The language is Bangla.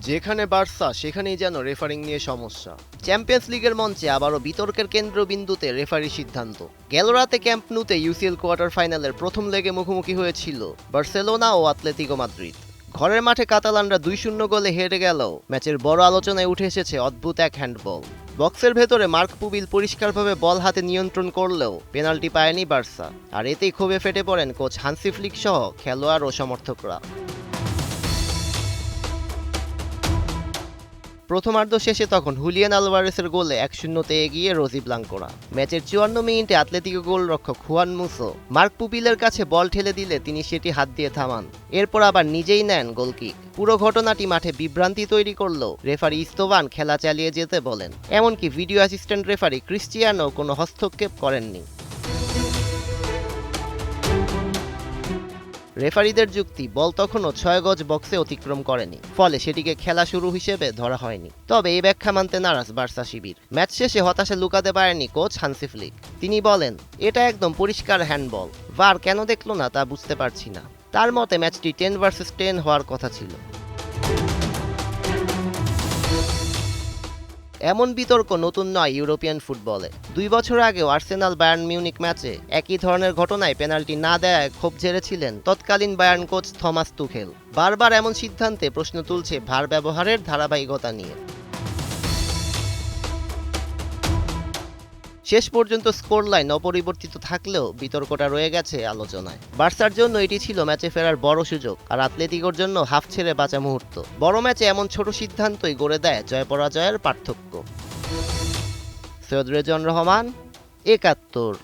যেখানে বার্সা সেখানেই যেন রেফারিং নিয়ে সমস্যা। চ্যাম্পিয়ন্স লিগের মঞ্চে আবারও বিতর্কের কেন্দ্রবিন্দুতে রেফারি সিদ্ধান্ত। গেল রাতে ক্যাম্প নুতে ইউসিএল কোয়ার্টার ফাইনালের প্রথম লেগে মুখোমুখি হয়েছিল বার্সেলোনা ও আতলেতিকো মাদ্রিদ। ঘরের মাঠে কাতালানরা 2-0 গোলে হেরে গেলেও ম্যাচের বড় আলোচনায় উঠে এসেছে অদ্ভুত এক হ্যান্ডবল। বক্সের ভেতরে মার্ক পুবিল পরিষ্কারভাবে বল হাতে নিয়ন্ত্রণ করলেও পেনাল্টি পায়নি বার্সা, আর এতেই ক্ষোভে ফেটে পড়েন কোচ হান্সি ফ্লিক সহ খেলোয়াড় ও সমর্থকরা। প্রথমার্ধ শেষে তখন হুলিয়ান আলভারেসের গোলে 1-0 এগিয়ে রোজি ব্লাঙ্কোরা। ম্যাচের 54 মিনিটে আতলেতিকো গোলরক্ষক হুয়ান মুসো মার্ক পুপিলের কাছে বল ঠেলে দিলে তিনি সেটি হাত দিয়ে থামান। এরপর আবার নিজেই নেন গোলকিক। পুরো ঘটনাটি মাঠে বিভ্রান্তি তৈরি করলেও রেফারি ইস্তোবান খেলা চালিয়ে যেতে বলেন। এমনকি ভিডিও অ্যাসিস্ট্যান্ট রেফারি ক্রিস্টিয়ানো কোনো হস্তক্ষেপ করেননি। রেফারিদের যুক্তি, বল তখনও 6 গজ বক্সে অতিক্রম করেনি, ফলে সেটিকে খেলা শুরু হিসেবে ধরা হয়নি। তবে এই ব্যাখ্যা মানতে নারাজ বার্সা শিবির। ম্যাচ শেষে হতাশা লুকাতে পারেনি কোচ হান্সি ফ্লিক। তিনি বলেন, এটা একদম পরিষ্কার হ্যান্ডবল, ভার কেন দেখলো না তা বুঝতে পারছি না। তার মতে ম্যাচটি 10 ভার্সেস 10 হওয়ার কথা ছিল। এমন বিতর্ক নতুন নয় ইউরোপিয়ান ফুটবলে। 2 বছর আগেও আর্সেনাল বায়ার্ন মিউনিক ম্যাচে একই ধরনের ঘটনায় পেনাল্টি না দেয়ায় ক্ষোভ ঝেড়েছিলেন তৎকালীন বায়ার্ন কোচ থমাস তুখেল। বারবার এমন সিদ্ধান্তে প্রশ্ন তুলছে ভার ব্যবহারের ধারাবাহিকতা নিয়ে। শেষ পর্যন্ত স্কোর লাইন অপরিবর্তিত থাকলেও বিতর্কটা রয়ে গেছে আলোচনায়। বার্সার জন্য এটি ছিল ম্যাচে ফেরার বড় সুযোগ, আর আতলেতিকোর জন্য হাফ ছেড়ে বাঁচা মুহূর্ত। বড় ম্যাচে এমন ছোট সিদ্ধান্তই গড়ে দেয় জয় পরাজয়ের পার্থক্য। সৈয়দ রেজওয়ান রহমান, ৭১।